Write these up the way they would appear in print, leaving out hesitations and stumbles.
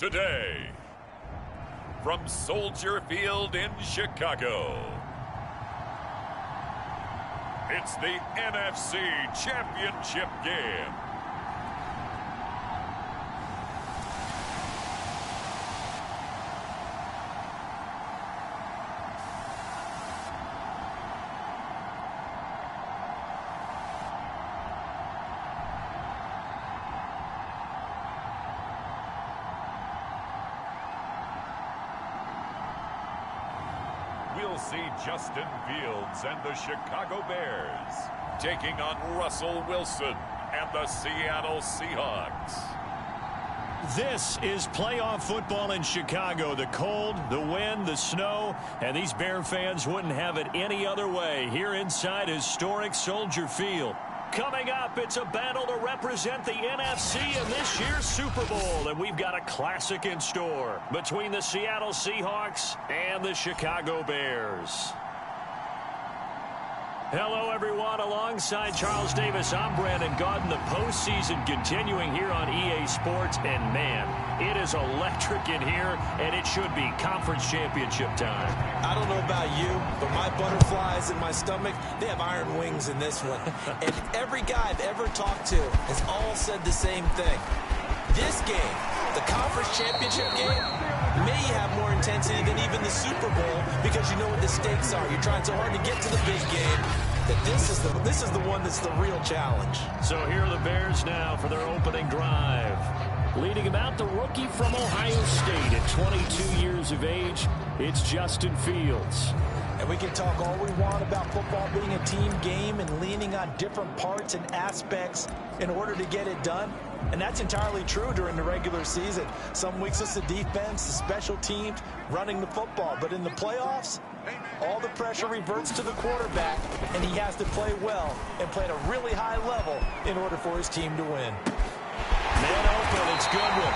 today, from Soldier Field in Chicago, it's the NFC Championship game. We'll see Justin Fields and the Chicago Bears taking on Russell Wilson and the Seattle Seahawks. This is playoff football in Chicago. The cold, the wind, the snow, and these Bear fans wouldn't have it any other way here inside historic Soldier Field. Coming up, it's a battle to represent the NFC in this year's Super Bowl, and we've got a classic in store between the Seattle Seahawks and the Chicago Bears. Hello, everyone. Alongside Charles Davis, I'm Brandon Gaudin. The postseason continuing here on EA Sports, and man, it is electric in here, and it should be conference championship time. I don't know about you, but my butterflies in my stomach, they have iron wings in this one. And every guy I've ever talked to has all said the same thing. This game, the conference championship game, may have more intensity than even the Super Bowl because you know what the stakes are. You're trying so hard to get to the big game that this is the one that's the real challenge. So here are the Bears now for their opening drive. Leading him out, the rookie from Ohio State at 22 years of age, it's Justin Fields. And we can talk all we want about football being a team game and leaning on different parts and aspects in order to get it done. And that's entirely true during the regular season. Some weeks it's the defense, the special teams, running the football. But in the playoffs, all the pressure reverts to the quarterback, and he has to play well and play at a really high level in order for his team to win. Man open, it's Goodwin.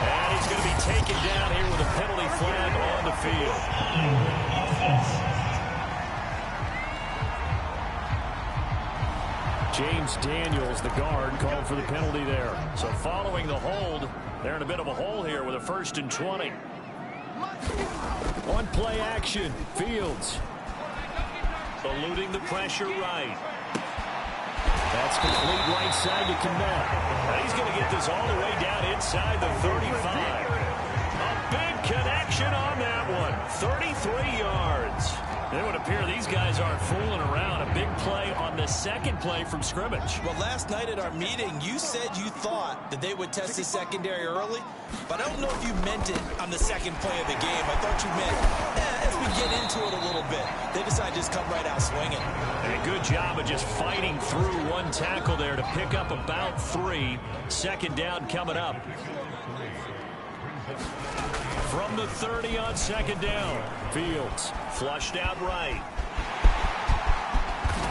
And he's going to be taken down here with a penalty flag on the field. James Daniels, the guard, called for the penalty there. So following the hold, they're in a bit of a hole here with a 1st and 20. On play action, Fields. Eluding the pressure right. That's complete right side to Kmet. He's going to get this all the way down inside the 35. A big connection on that one. 33 yards. It would appear these guys aren't fooling around. A big play on the second play from scrimmage. Well, last night at our meeting, you said you thought that they would test the secondary early, but I don't know if you meant it on the second play of the game. I thought you meant, as we get into it a little bit, they decide to just come right out swinging. And a good job of just fighting through one tackle there to pick up about 3. Second down coming up. From the 30 on second down, Fields flushed out right.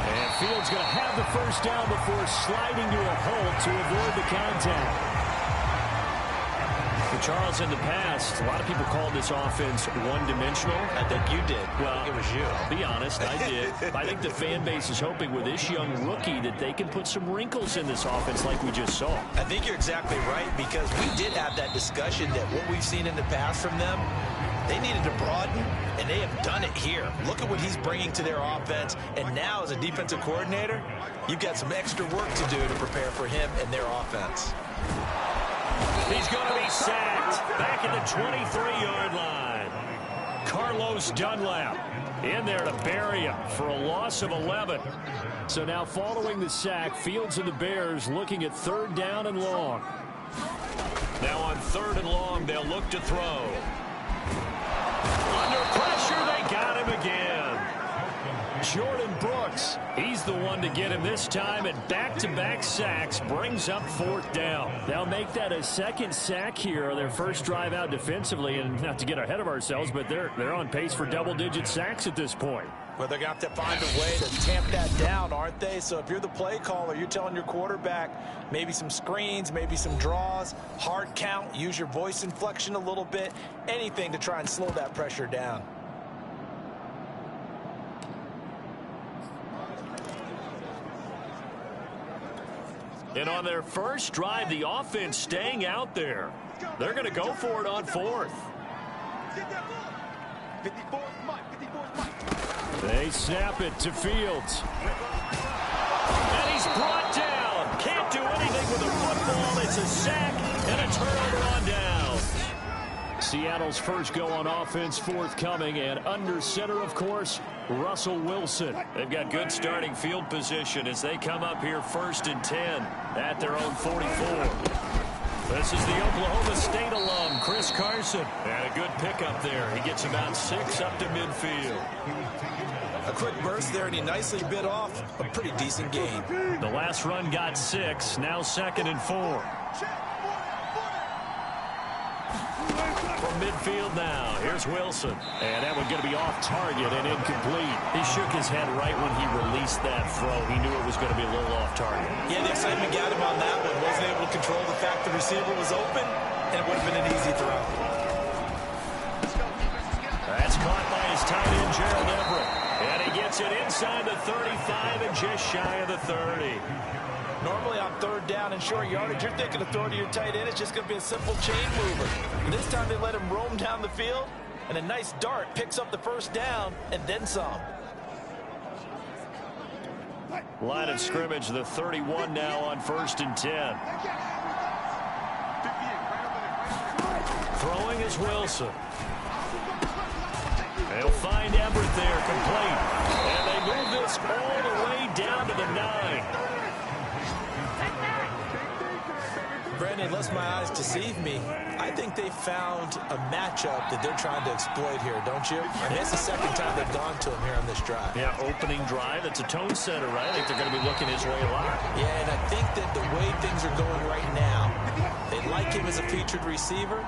And Fields going to have the first down before sliding to a hole to avoid the contact. For Charles, in the past, a lot of people called this offense one-dimensional. I think you did. Well, it was you. I'll be honest, I did. I think the fan base is hoping with this young rookie that they can put some wrinkles in this offense like we just saw. I think you're exactly right, because we did have that discussion that what we've seen in the past from them, they needed to broaden, and they have done it here. Look at what he's bringing to their offense, and now as a defensive coordinator, you've got some extra work to do to prepare for him and their offense. He's going to be sacked back at the 23-yard line. Carlos Dunlap in there to bury him for a loss of 11. So now following the sack, Fields and the Bears looking at 3rd down and long. Now on 3rd and long, they'll look to throw. Under pressure, they got him again. Jordan Brooks, he's the one to get him this time, and back-to-back sacks brings up 4th down. They'll make that a second sack here, their first drive out defensively, and not to get ahead of ourselves, but they're on pace for double-digit sacks at this point. Well, they're going to have to find a way to tamp that down, aren't they? So if you're the play caller, you're telling your quarterback maybe some screens, maybe some draws, hard count, use your voice inflection a little bit, anything to try and slow that pressure down. And on their first drive, the offense staying out there. They're going to go for it on fourth. They snap it to Fields. And he's brought down. Can't do anything with the football. It's a sack and a turnover on down. Seattle's first go on offense forthcoming, and under center, of course, Russell Wilson. They've got good starting field position as they come up here 1st and 10 at their own 44. This is the Oklahoma State alum, Chris Carson. And a good pickup there. He gets about 6 up to midfield. A quick burst there, and he nicely bit off a pretty decent gain. The last run got 6, now 2nd and 4. From midfield now, here's Wilson. And that one going to be off target and incomplete. He shook his head right when he released that throw. He knew it was going to be a little off target. Yeah, the excitement got him on that one. Wasn't able to control the fact the receiver was open, and it would have been an easy throw. That's caught by his tight end, Gerald Everett. And he gets it inside the 35 and just shy of the 30. Normally on 3rd down and short yardage, you're thinking of throwing to your tight end. It's just going to be a simple chain mover. And this time they let him roam down the field, and a nice dart picks up the 1st down and then some. Line of scrimmage, the 31 now on 1st and 10. Throwing is Wilson. They'll find Everett there, complete. And they move this all the way down to the 9. Brandon, unless my eyes deceive me, I think they found a matchup that they're trying to exploit here, don't you? I mean, it's the 2nd time they've gone to him here on this drive. Yeah, opening drive. It's a tone setter, right? I think they're going to be looking his way a lot. Yeah, and I think that the way things are going right now, they like him as a featured receiver.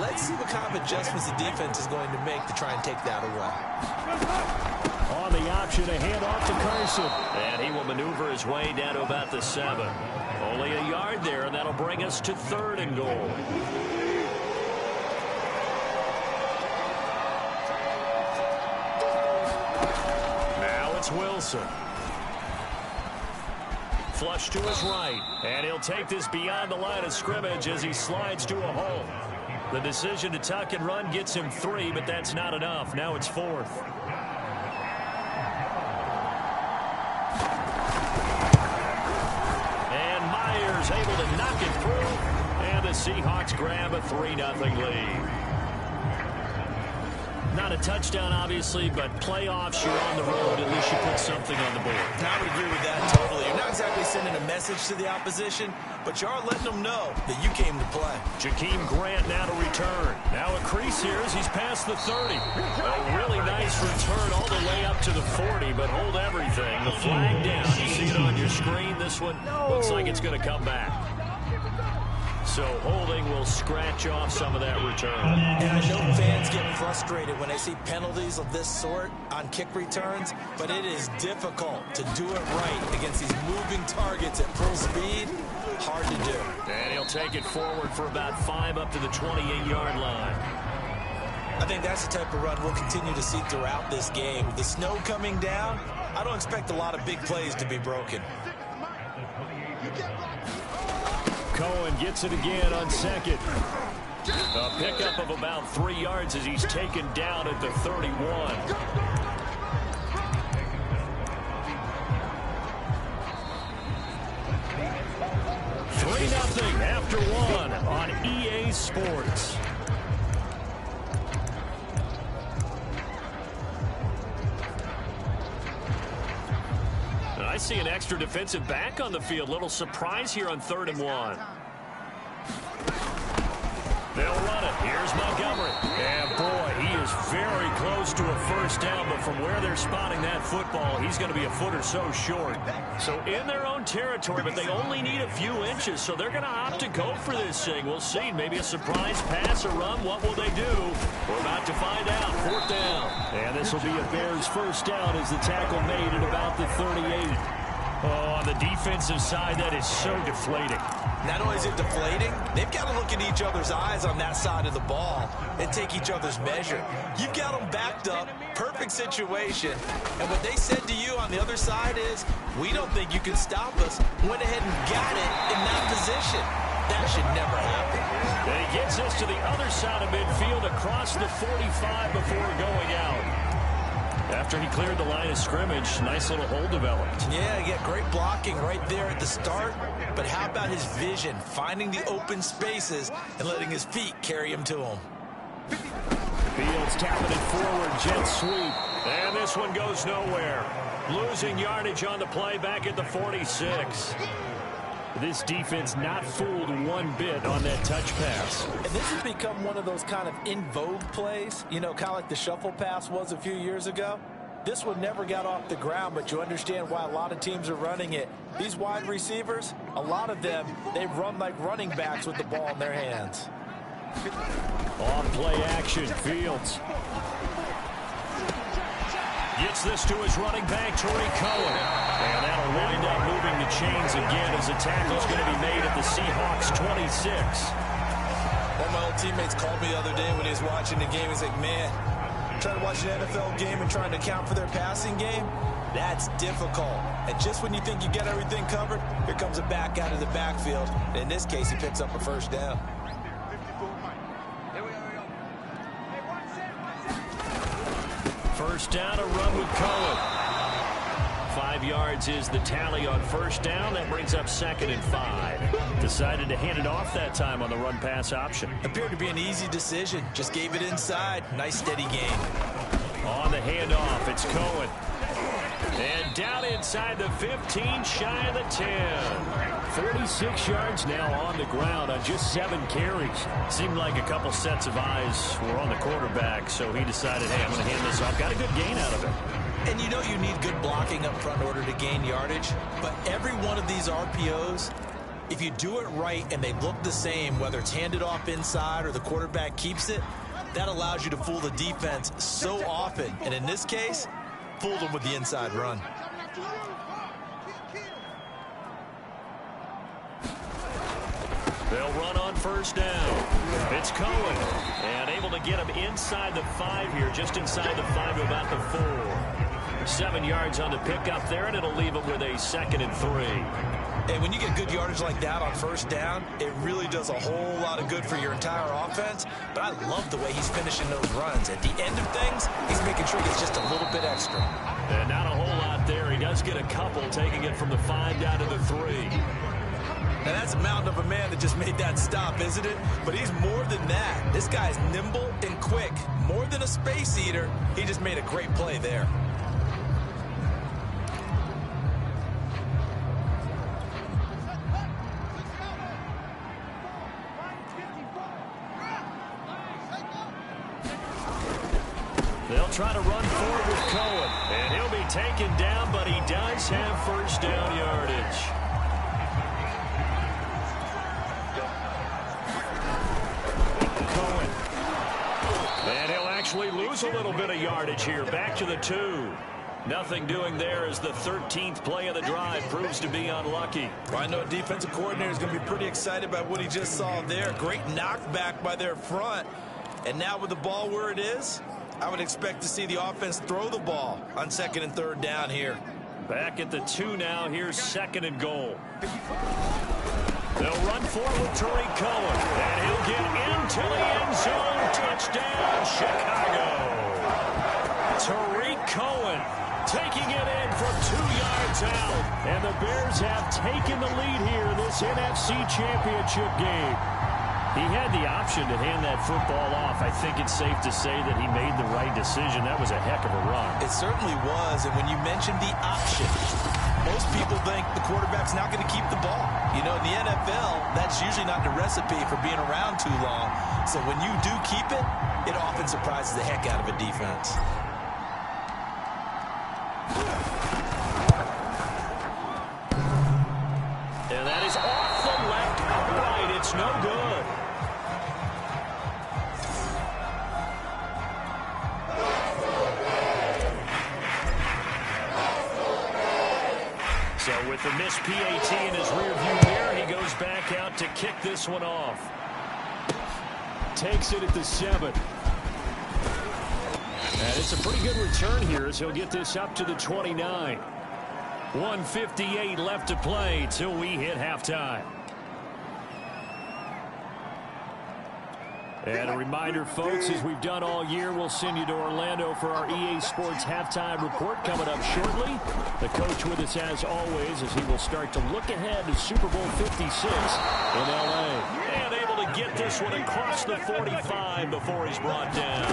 Let's see what kind of adjustments the defense is going to make to try and take that away. On the option, a handoff to Carson. And he will maneuver his way down to about the 7. Only a yard there, and that'll bring us to 3rd and goal. Now it's Wilson. Flush to his right, and he'll take this beyond the line of scrimmage as he slides to a hole. The decision to tuck and run gets him 3, but that's not enough. Now it's 4th. Able to knock it through, and the Seahawks grab a 3-0 lead. Not a touchdown, obviously, but playoffs, you're on the road. At least you put something on the board. I would agree with that totally. You're not exactly sending a message to the opposition, but you are letting them know that you came to play. Jakeem Grant now to return. Now a crease here as he's past the 30. A really nice return all the way up to the 40, but hold everything. The flag down. You see it on your screen. This one looks like it's going to come back. So holding will scratch off some of that return. And I know fans get frustrated when they see penalties of this sort on kick returns, but it is difficult to do it right against these moving targets at full speed. Hard to do. And he'll take it forward for about 5 up to the 28-yard line. I think that's the type of run we'll continue to see throughout this game. The snow coming down, I don't expect a lot of big plays to be broken. Cohen gets it again on 2nd. A pickup of about 3 yards as he's taken down at the 31. 3-0 after 1 on EA Sports. I see an extra defensive back on the field. Little surprise here on 3rd and 1. They'll run it. Here's Montgomery. And boy, he is very close to a 1st down, but from where they're spotting that football, he's going to be a foot or so short. So in their own territory, but they only need a few inches, so they're going to opt to go for this thing. We'll see. Maybe a surprise pass or run. What will they do? We're about to find out. 4th down. And this will be a Bears 1st down as the tackle made at about the 38. Oh, on the defensive side, that is so deflating. Not only is it deflating, they've got to look in each other's eyes on that side of the ball and take each other's measure. You've got them backed up, perfect situation, and what they said to you on the other side is, we don't think you can stop us. Went ahead and got it in that position. That should never happen. And he gets us to the other side of midfield across the 45 before going out. After he cleared the line of scrimmage, nice little hole developed. Yeah, great blocking right there at the start. But how about his vision, finding the open spaces and letting his feet carry him to him. Fields tapping it forward, jet sweep. And this one goes nowhere. Losing yardage on the play back at the 46. This defense not fooled one bit on that touch pass. And this has become one of those kind of in vogue plays, you know, kind of like the shuffle pass was a few years ago. This one never got off the ground, but you understand why a lot of teams are running it. These wide receivers, a lot of them, they run like running backs with the ball in their hands. On play action, Fields gets this to his running back, Tariq Cohen. And that'll wind up moving the chains again as the tackle's going to be made at the Seahawks 26. One of my old teammates called me the other day when he was watching the game. He's like, man, trying to watch an NFL game and trying to account for their passing game, that's difficult. And just when you think you get everything covered, here comes a back out of the backfield. And in this case, he picks up a first down. First down, a run with Cohen. 5 yards is the tally on first down. That brings up 2nd and 5. Decided to hand it off that time on the run-pass option. Appeared to be an easy decision. Just gave it inside. Nice, steady gain. On the handoff, it's Cohen. And down inside the 15, shy of the 10. 46 yards now on the ground on just 7 carries. Seemed like a couple sets of eyes were on the quarterback, so he decided, hey, I'm going to hand this off. Got a good gain out of it. And you know you need good blocking up front in order to gain yardage. But every one of these RPOs, if you do it right and they look the same, whether it's handed off inside or the quarterback keeps it, that allows you to fool the defense so often. And in this case, fooled them with the inside run. They'll run on first down. It's Cohen. And able to get him inside the 5 here, just inside the 5 to about the 4. 7 yards on the pickup there, and it'll leave him with a 2nd and 3. And when you get good yardage like that on first down, it really does a whole lot of good for your entire offense. But I love the way he's finishing those runs. At the end of things, he's making sure he gets just a little bit extra. And not a whole lot there. He does get a couple, taking it from the 5 down to the 3. Now, that's a mountain of a man that just made that stop, isn't it? But he's more than that. This guy's nimble and quick. More than a space eater, he just made a great play there. They'll try to run forward with Cohen. And he'll be taken down, but he does have first down yardage. Cohen. And he'll actually lose a little bit of yardage here. Back to the 2. Nothing doing there as the 13th play of the drive proves to be unlucky. Well, I know a defensive coordinator is going to be pretty excited about what he just saw there. Great knockback by their front. And now with the ball where it is, I would expect to see the offense throw the ball on 2nd and 3rd down here. Back at the 2 now. Here's 2nd and goal. They'll run forward with Tariq Cohen. And he'll get into the end zone. Touchdown, Chicago. Tariq Cohen taking it in from 2 yards out. And the Bears have taken the lead here in this NFC Championship game. He had the option to hand that football off. I think it's safe to say that he made the right decision. That was a heck of a run. It certainly was. And when you mentioned the option, most people think the quarterback's not going to keep the ball. You know, in the NFL, that's usually not the recipe for being around too long. So when you do keep it, it often surprises the heck out of a defense. And that is off the left upright. It's no good. So with the missed PAT in his rearview mirror, he goes back out to kick this one off. Takes it at the 7. And it's a pretty good return here as he'll get this up to the 29. 1:58 left to play till we hit halftime. And a reminder, folks, as we've done all year, we'll send you to Orlando for our EA Sports halftime report coming up shortly. The coach with us as always as he will start to look ahead to Super Bowl 56 in L.A. And able to get this one across the 45 before he's brought down.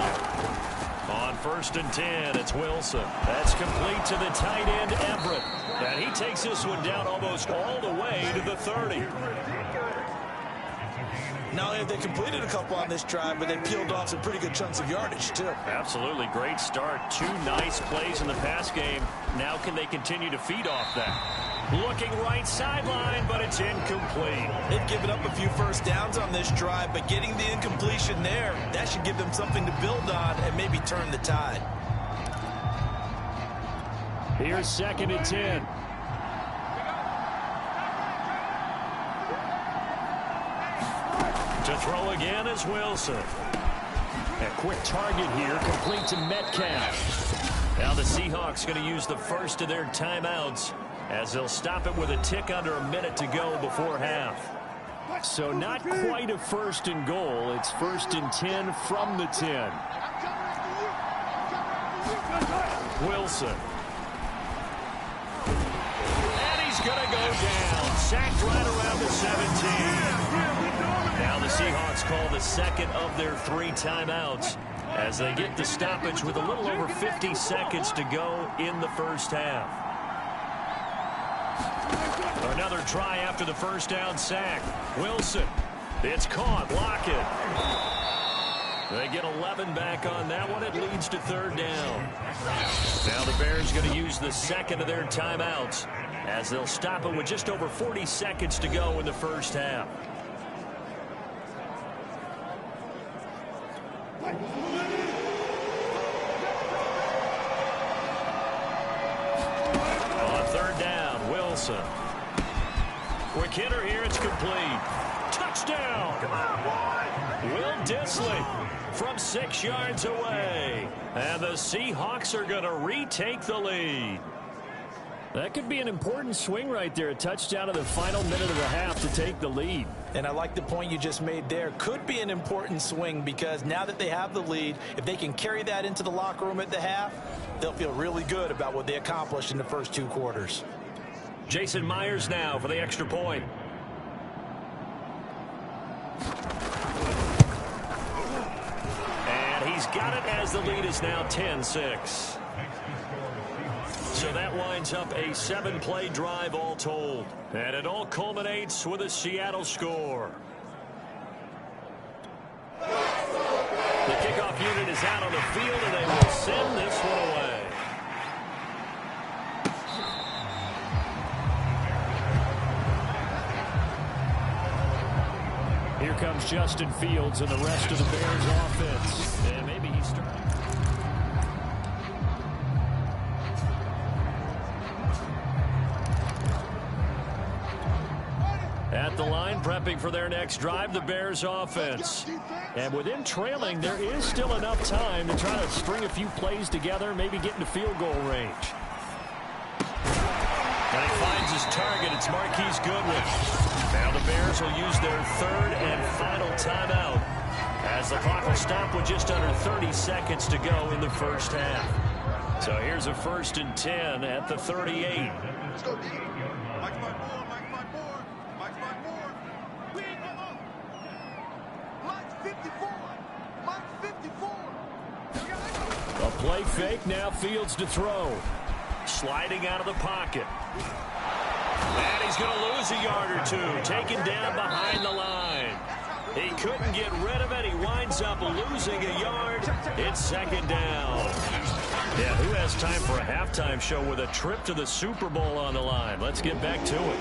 On 1st and 10, it's Wilson. That's complete to the tight end, Everett. And he takes this one down almost all the way to the 30. Not only have they completed a couple on this drive, but they peeled off some pretty good chunks of yardage, too. Absolutely. Great start. 2 nice plays in the pass game. Now can they continue to feed off that? Looking right sideline, but it's incomplete. They've given up a few first downs on this drive, but getting the incompletion there, that should give them something to build on and maybe turn the tide. Here's 2nd and 10. To throw again is Wilson. A quick target here, complete to Metcalf. Now the Seahawks going to use the first of their timeouts as they'll stop it with a tick under a minute to go before half. So not quite a 1st and goal. It's 1st and 10 from the 10. Wilson. And he's going to go down. Sacked right around the 17. Now the Seahawks call the second of their 3 timeouts as they get the stoppage with a little over 50 seconds to go in the first half. Another try after the first down sack. Wilson. It's caught. Lockett. They get 11 back on that one. It leads to 3rd down. Now the Bears going to use the second of their timeouts as they'll stop it with just over 40 seconds to go in the first half. On 3rd down, Wilson. Quick hitter here, it's complete. Touchdown! Come on, boy! Will Dissly from 6 yards away. And the Seahawks are going to retake the lead. That could be an important swing right there. A touchdown in the final minute of the half to take the lead. And I like the point you just made there. Could be an important swing because now that they have the lead, if they can carry that into the locker room at the half, they'll feel really good about what they accomplished in the first 2 quarters. Jason Myers now for the extra point. And he's got it as the lead is now 10-6. So that winds up a 7-play drive all told. And it all culminates with a Seattle score. The kickoff unit is out on the field, and they will send this one away. Here comes Justin Fields and the rest of the Bears offense. And maybe he's starting. At the line, prepping for their next drive, the Bears offense. And with them trailing, there is still enough time to try to string a few plays together, maybe get into field goal range. And he finds his target. It's Marquise Goodwin. Now the Bears will use their 3rd and final timeout as the clock will stop with just under 30 seconds to go in the first half. So here's a 1st and 10 at the 38. Let's go deep. Mike Moore. Mike Moore. Mike 54. Mike 54. A play fake, now Fields to throw. Sliding out of the pocket. And he's going to lose a yard or 2. Taken down behind the line. He couldn't get rid of it. He winds up losing a yard. It's 2nd down. Yeah, who has time for a halftime show with a trip to the Super Bowl on the line? Let's get back to it.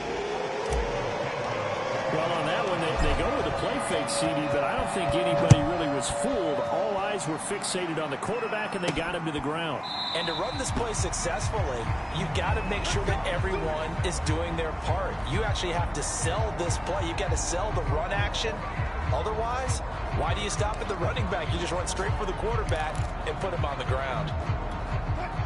Well, on that one, they go with the play fake, CD, but I don't think anybody really was fooled. All eyes were fixated on the quarterback, and they got him to the ground. And to run this play successfully, you've got to make sure that everyone is doing their part. You actually have to sell this play. You've got to sell the run action. Otherwise, why do you stop at the running back? You just run straight for the quarterback and put him on the ground.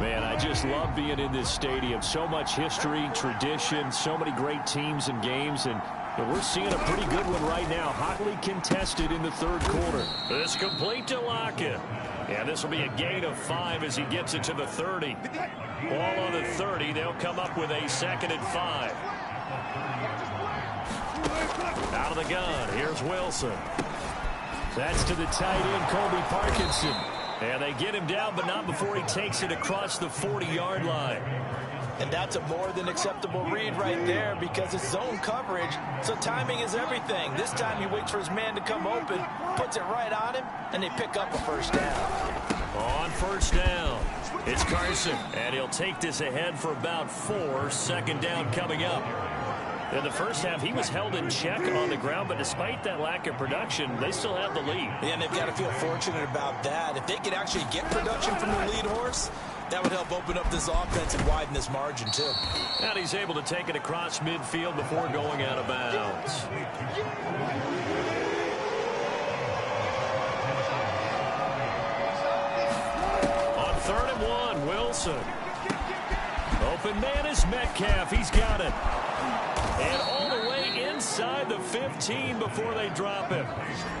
Man, I just love being in this stadium. So much history, tradition, so many great teams and games, and And we're seeing a pretty good one right now. Hotly contested in the third quarter. This complete to Lockett. And this will be a gain of 5 as he gets it to the 30. Ball on the 30. They'll come up with a 2nd and 5. Out of the gun. Here's Wilson. That's to the tight end, Colby Parkinson. And they get him down, but not before he takes it across the 40-yard line. And that's a more than acceptable read right there because it's zone coverage, so timing is everything. This time he waits for his man to come open, puts it right on him, and they pick up a first down. On first down, it's Carson, and he'll take this ahead for about 4. Second down coming up. In the first half, he was held in check on the ground, but despite that lack of production, they still have the lead. Yeah, and they've got to feel fortunate about that. If they could actually get production from the lead horse, that would help open up this offense and widen this margin, too. And he's able to take it across midfield before going out of bounds. On 3rd and 1, Wilson. Open man is Metcalf. He's got it. And all the way inside the 15 before they drop him.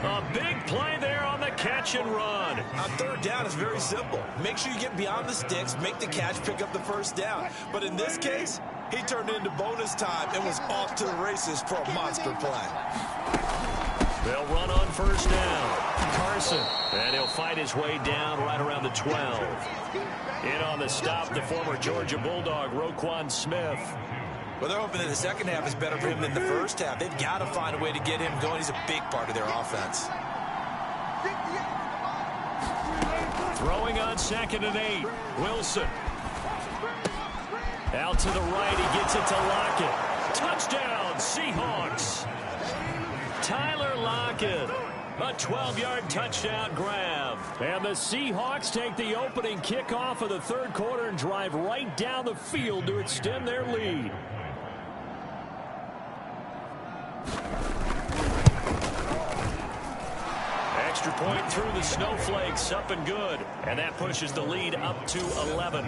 A big play there on the catch and run. On 3rd down, it's very simple. Make sure you get beyond the sticks, make the catch, pick up the first down. But in this case, he turned into bonus time and was off to the races for a monster play. They'll run on first down. Carson. And he'll fight his way down right around the 12. In on the stop, the former Georgia Bulldog, Roquan Smith. Well, they're hoping that the second half is better for him than the first half. They've got to find a way to get him going. He's a big part of their offense. Throwing on 2nd and 8. Wilson. Out to the right. He gets it to Lockett. Touchdown, Seahawks. Tyler Lockett. A 12-yard touchdown grab. And the Seahawks take the opening kickoff of the third quarter and drive right down the field to extend their lead. Extra point through the snowflakes, up and good. And that pushes the lead up to 11.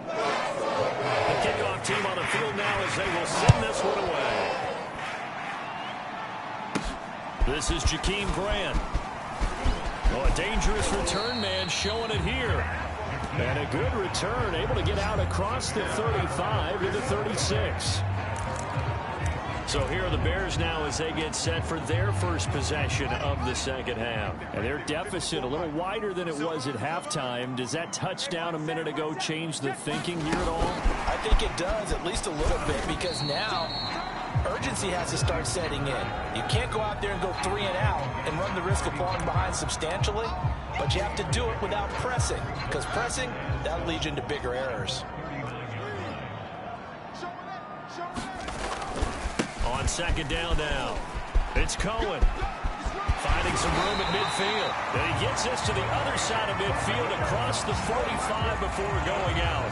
The kickoff team on the field now as they will send this one away. This is Jakeem Grant. Oh, a dangerous return man showing it here. And a good return, able to get out across the 35 to the 36. So here are the Bears now as they get set for their first possession of the second half. And their deficit a little wider than it was at halftime. Does that touchdown a minute ago change the thinking here at all? I think it does, at least a little bit, because now urgency has to start setting in. You can't go out there and go 3 and out and run the risk of falling behind substantially, but you have to do it without pressing, because pressing, that'll lead you into bigger errors. On second down now, it's Cohen. Finding some room at midfield. And he gets this to the other side of midfield across the 45 before going out.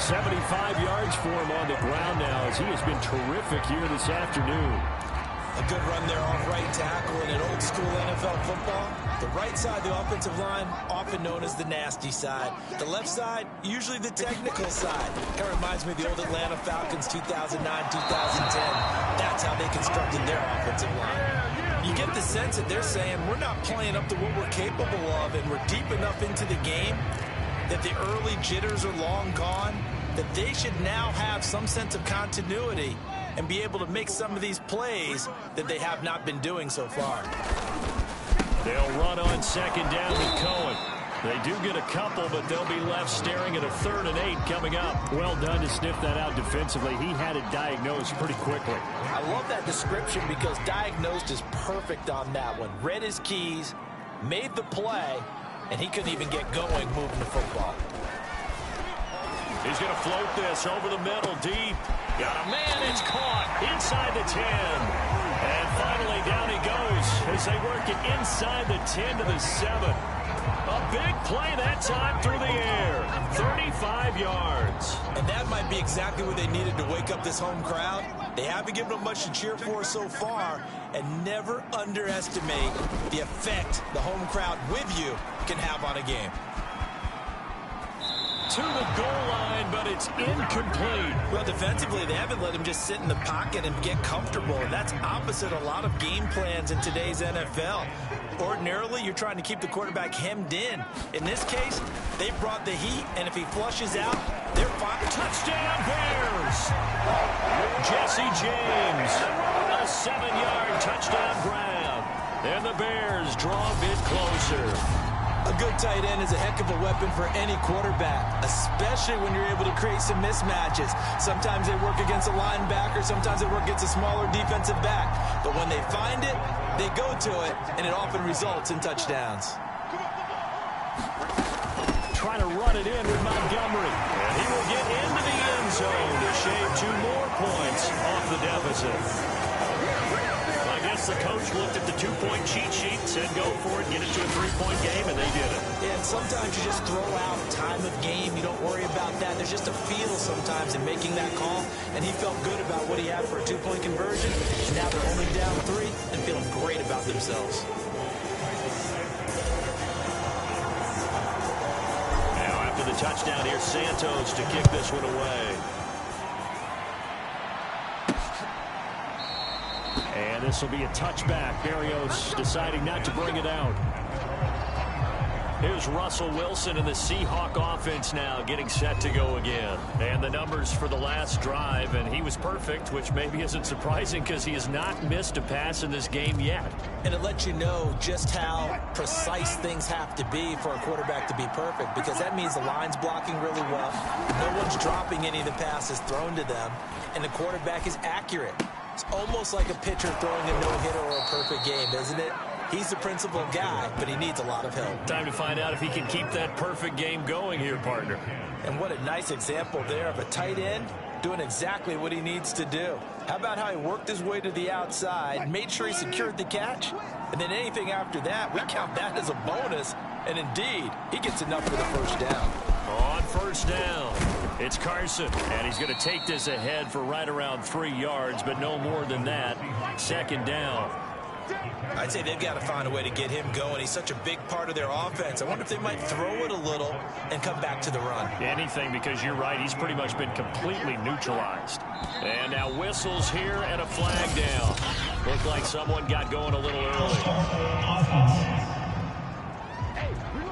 75 yards for him on the ground now as he has been terrific here this afternoon. A good run there off right tackle in an old school NFL football. The right side of the offensive line, often known as the nasty side. The left side, usually the technical side. Kind of reminds me of the old Atlanta Falcons 2009, 2010. That's how they constructed their offensive line. You get the sense that they're saying, we're not playing up to what we're capable of, and we're deep enough into the game that the early jitters are long gone, that they should now have some sense of continuity and be able to make some of these plays that they have not been doing so far. They'll run on second down with Cohen. They do get a couple, but they'll be left staring at a 3rd and 8 coming up. Well done to sniff that out defensively. He had it diagnosed pretty quickly. I love that description because diagnosed is perfect on that one. Read his keys, made the play, and he couldn't even get going moving the football. He's going to float this over the middle, deep. Got a man, it's caught inside the 10. And finally down he goes as they work it inside the 10 to the 7. A big play that time through the air. 35 yards. And that might be exactly what they needed to wake up this home crowd. They haven't given them much to cheer for so far. And never underestimate the effect the home crowd with you can have on a game. to the goal line, but it's incomplete. Well, defensively, they haven't let him just sit in the pocket and get comfortable, and that's opposite a lot of game plans in today's NFL. Ordinarily, you're trying to keep the quarterback hemmed in. In this case, they brought the heat, and if he flushes out, they're fine. Touchdown, Bears! Jesse James, a 7-yard touchdown grab. And the Bears draw a bit closer. A good tight end is a heck of a weapon for any quarterback, especially when you're able to create some mismatches. Sometimes they work against a linebacker, sometimes they work against a smaller defensive back. But when they find it, they go to it, and it often results in touchdowns. Trying to run it in with Montgomery. And he will get into the end zone to shave 2 more points off the deficit. I guess the coach looked at the 2-point cheat sheet, said go for it, get it to a 3-point game, and they did it. Yeah, and sometimes you just throw out time of game. You don't worry about that. There's just a feel sometimes in making that call, and he felt good about what he had for a 2-point conversion. And now they're only down 3 and feeling great about themselves. Now after the touchdown, here's Santos to kick this one away. And this will be a touchback. Berrios deciding not to bring it out. Here's Russell Wilson in the Seahawk offense now getting set to go again. And the numbers for the last drive, and he was perfect, which maybe isn't surprising because he has not missed a pass in this game yet. And it lets you know just how precise things have to be for a quarterback to be perfect, because that means the line's blocking really well. No one's dropping any of the passes thrown to them, and the quarterback is accurate. It's almost like a pitcher throwing a no-hitter or a perfect game, isn't it? He's the principal guy, but he needs a lot of help. Time to find out if he can keep that perfect game going here, partner. And what a nice example there of a tight end doing exactly what he needs to do. How about how he worked his way to the outside, made sure he secured the catch, and then anything after that, we count that as a bonus. And indeed, he gets enough for the first down. On first down, it's Carson, and he's going to take this ahead for right around 3 yards, but no more than that. Second down. I'd say they've got to find a way to get him going. He's such a big part of their offense. I wonder if they might throw it a little and come back to the run. Anything, because you're right, he's pretty much been completely neutralized. And now whistles here and a flag down. Looked like someone got going a little early.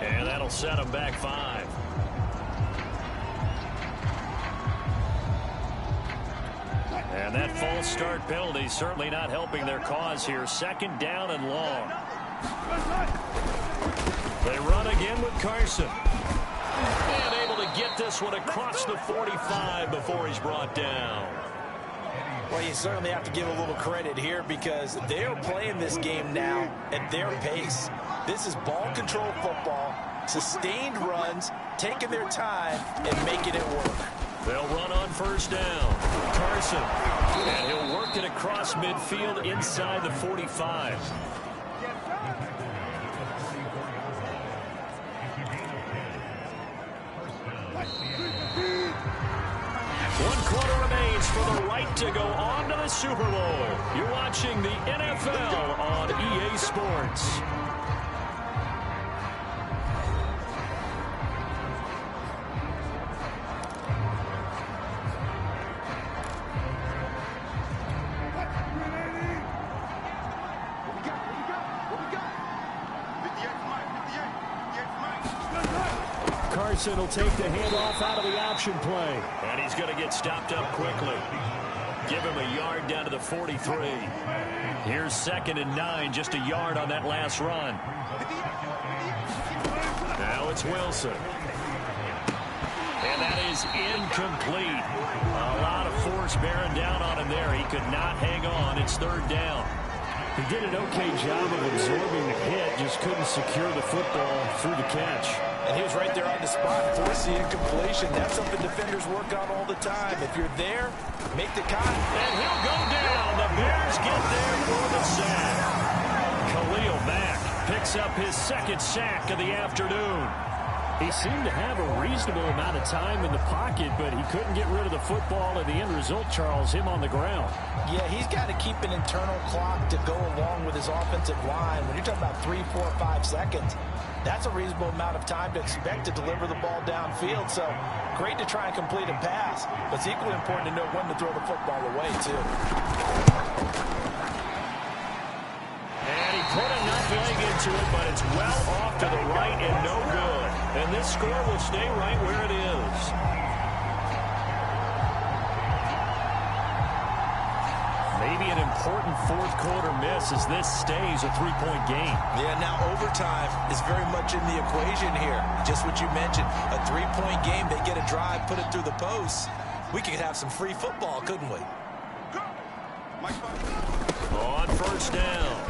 And that'll set him back 5. And that false start penalty certainly not helping their cause here. Second down and long. They run again with Carson. And able to get this one across the 45 before he's brought down. Well, you certainly have to give a little credit here because they are playing this game now at their pace. This is ball control football, sustained runs, taking their time and making it work. They'll run on first down. Carson. And he'll work it across midfield inside the 45. 1 quarter remains for the right to go on to the Super Bowl. You're watching the NFL on EA Sports. Carson will take the handoff out of the option play. And he's going to get stopped up quickly. Give him a yard down to the 43. Here's 2nd and 9, just a yard on that last run. Now it's Wilson. And that is incomplete. A lot of force bearing down on him there. He could not hang on. It's 3rd down. He did an okay job of absorbing the hit, just couldn't secure the football through the catch. And he was right there on the spot, force the incompletion. That's something defenders work on all the time. If you're there, make the cut. And he'll go down. The Bears get there for the sack. Khalil Mack picks up his 2nd sack of the afternoon. He seemed to have a reasonable amount of time in the pocket, but he couldn't get rid of the football, and the end result, Charles, him on the ground. Yeah, he's got to keep an internal clock to go along with his offensive line. When you're talking about 3, 4, 5 seconds, That's a reasonable amount of time to expect to deliver the ball downfield. So great to try and complete a pass, but it's equally important to know when to throw the football away, too. And he put enough leg into it, but it's well off to the right and no good. And this score will stay right where it is. Maybe an important fourth quarter miss as this stays a three-point game. Yeah, now overtime is very much in the equation here. Just what you mentioned, a three-point game. They get a drive, put it through the post. We could have some free football, couldn't we? On first down,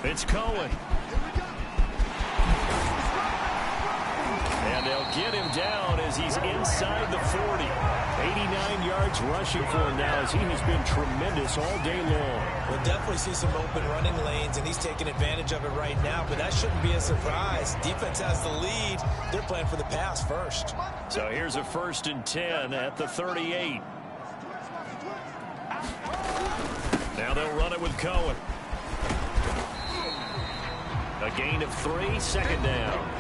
it's Cohen. And they'll get him down as he's inside the 40. 89 yards rushing for him now as he has been tremendous all day long. We'll definitely see some open running lanes, and he's taking advantage of it right now, but that shouldn't be a surprise. Defense has the lead. They're playing for the pass first. So here's a 1st and 10 at the 38. Now they'll run it with Cohen. A gain of 3, 2nd down.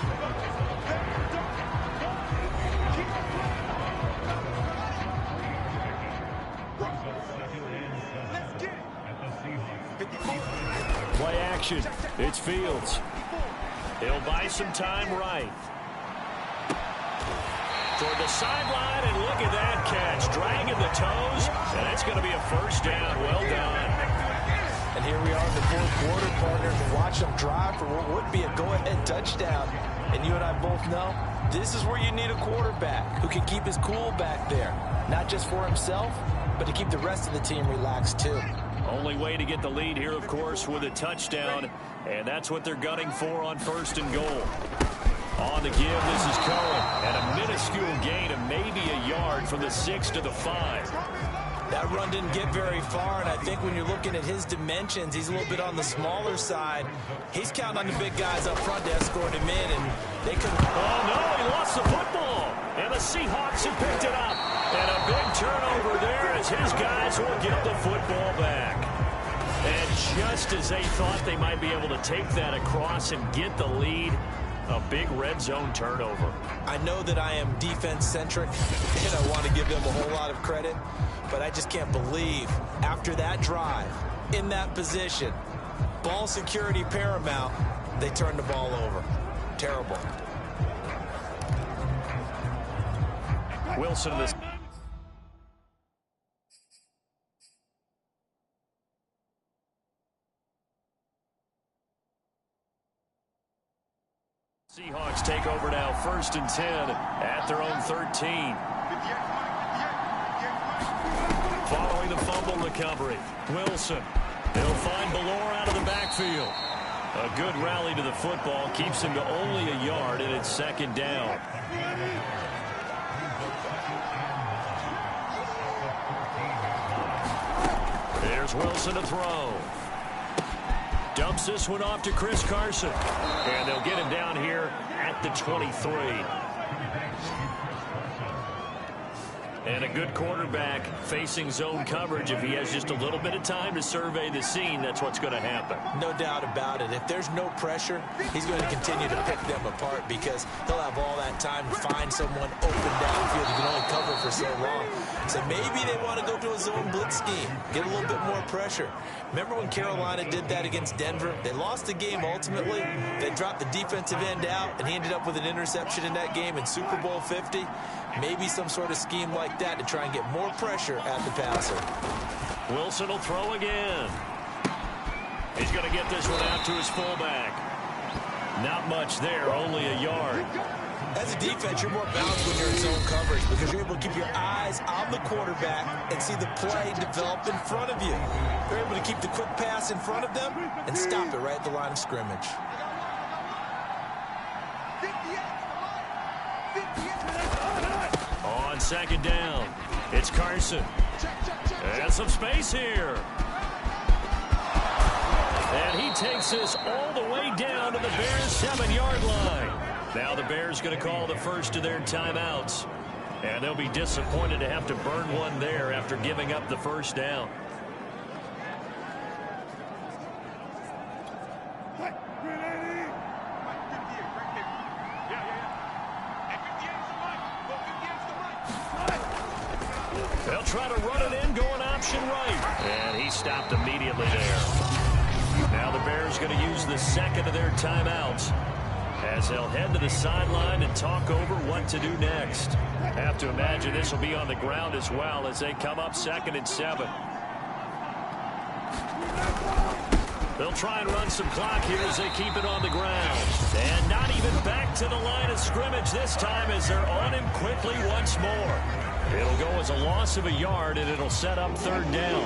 Play action. It's Fields. He'll buy some time right. Toward the sideline, and look at that catch. Dragging the toes, and it's going to be a 1st down. Well done. And here we are in the fourth quarter, partner, to watch them drive for what would be a go-ahead touchdown. And you and I both know this is where you need a quarterback who can keep his cool back there. Not just for himself, but to keep the rest of the team relaxed, too. Only way to get the lead here, of course, with a touchdown, and that's what they're gunning for on 1st and goal. On the give, this is Cohen, and a minuscule gain of maybe a yard from the 6 to the 5. That run didn't get very far, and I think when you're looking at his dimensions, he's a little bit on the smaller side. He's counting on the big guys up front to escort him in, and they couldn't. Oh, no, he lost the football, and the Seahawks have picked it up. And a big turnover there as his guys will get the football back. And just as they thought they might be able to take that across and get the lead, a big red zone turnover. I know that I am defense-centric, and I want to give them a whole lot of credit, but I just can't believe after that drive, in that position, ball security paramount, they turned the ball over. Terrible. Wilson this. Seahawks take over now, 1st and 10 at their own 13. Following the fumble recovery, Wilson. He'll find Ballore out of the backfield. A good rally to the football keeps him to only a yard, and it's 2nd down. There's Wilson to throw. Dumps this one off to Chris Carson. And they'll get him down here at the 23. And a good quarterback facing zone coverage. If he has just a little bit of time to survey the scene, that's what's going to happen. No doubt about it. If there's no pressure, he's going to continue to pick them apart because he'll have all that time to find someone open downfield who can only cover for so long. So maybe they want to go to a zone blitz scheme, get a little bit more pressure. Remember when Carolina did that against Denver? They lost the game ultimately. They dropped the defensive end out, and he ended up with an interception in that game in Super Bowl 50. Maybe some sort of scheme like that to try and get more pressure at the passer. Wilson will throw again. He's going to get this one out to his fullback. Not much there, only a yard. As a defense, you're more balanced when you're in zone coverage because you're able to keep your eyes on the quarterback and see the play develop in front of you. You're able to keep the quick pass in front of them and stop it right at the line of scrimmage. On 2nd down, it's Carson. And some space here. And he takes this all the way down to the Bears' 7-yard line. Now the Bears going to call the first of their timeouts. And they'll be disappointed to have to burn one there after giving up the 1st down. They'll try to run it in, going option right. And he stopped immediately there. Now the Bears going to use the second of their timeouts as they'll head to the sideline and talk over what to do next. Have to imagine this will be on the ground as well as they come up 2nd and 7. They'll try and run some clock here as they keep it on the ground. And not even back to the line of scrimmage this time as they're on him quickly once more. It'll go as a loss of a yard, and it'll set up 3rd down.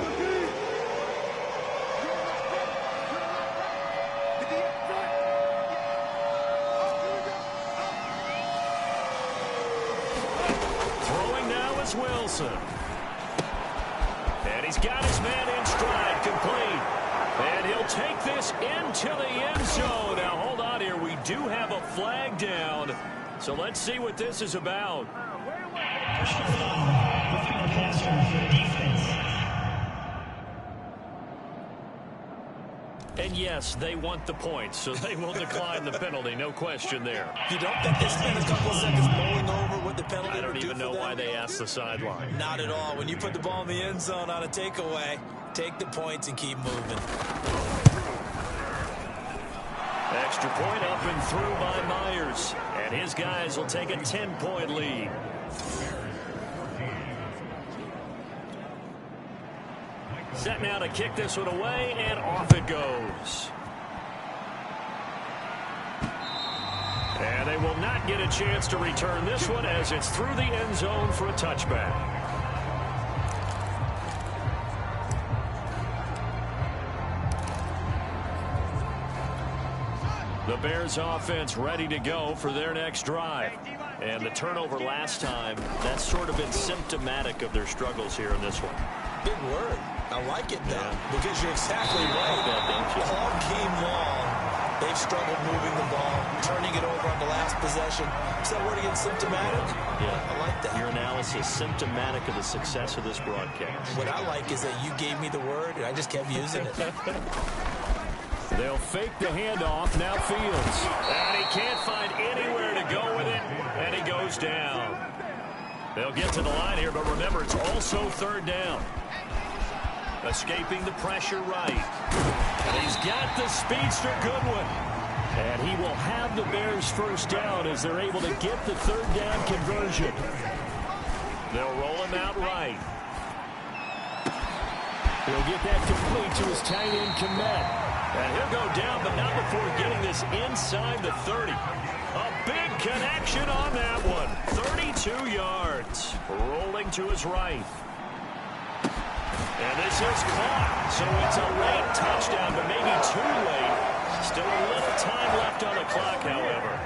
Throwing now is Wilson. And he's got his man in stride, complete. And he'll take this into the end zone. Now, hold on here. We do have a flag down. So let's see what this is about. And yes, they want the points, so they will decline the penalty. No question there. You don't think they spent a couple of seconds mulling over what the penalty I don't would do even know why they asked the sideline. Not at all. When you put the ball in the end zone on a takeaway, take the points and keep moving. Extra point up and through by Myers. And his guys will take a 10-point lead. Set now to kick this one away, and off it goes. And they will not get a chance to return this one as it's through the end zone for a touchback. The Bears offense ready to go for their next drive. And the turnover last time, that's sort of been symptomatic of their struggles here in this one. Big word. I like it, though, because you're exactly right. All game long, they've struggled moving the ball, turning it over on the last possession. Is that word again, symptomatic? Yeah. I like that. Your analysis, symptomatic of the success of this broadcast. What I like is that you gave me the word, and I just kept using it. They'll fake the handoff. Now Fields. And he can't find anywhere to go with it, and he goes down. They'll get to the line here, but remember, it's also 3rd down. Escaping the pressure right. And he's got the speedster Goodwin. And he will have the Bears first down as they're able to get the 3rd down conversion. They'll roll him out right. He'll get that complete to his tight end Kmet. And he'll go down, but not before getting this inside the 30. A big connection on that one. 32 yards. Rolling to his right. And this is caught. So it's a late touchdown, but maybe too late. Still a little time left on the clock, however.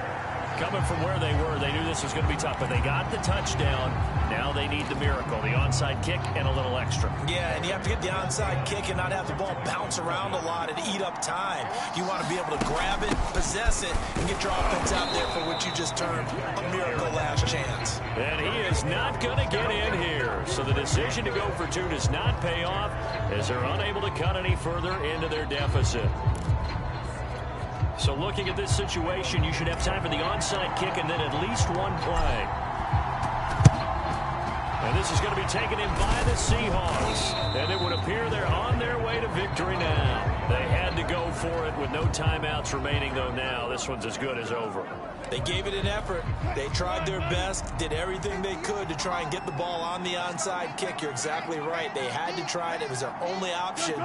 Coming from where they were, they knew this was going to be tough, but they got the touchdown. Now they need the miracle, the onside kick and a little extra. Yeah, and you have to get the onside kick and not have the ball bounce around a lot and eat up time. You want to be able to grab it, possess it, and get your offense out there for what you just termed a miracle last chance. And he is not going to get in here. So the decision to go for 2 does not pay off as they're unable to cut any further into their deficit. So looking at this situation, you should have time for the onside kick and then at least one play. And this is going to be taken in by the Seahawks. And it would appear they're on their way to victory now. They had to go for it with no timeouts remaining, though now this one's as good as over. They gave it an effort. They tried their best, did everything they could to try and get the ball on the onside kick. You're exactly right. They had to try it. It was their only option.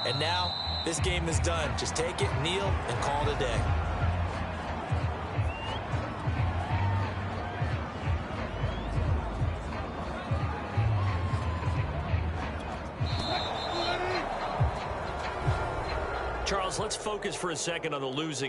And now this game is done. Just take it, kneel, and call it a day. Charles, let's focus for a second on the losing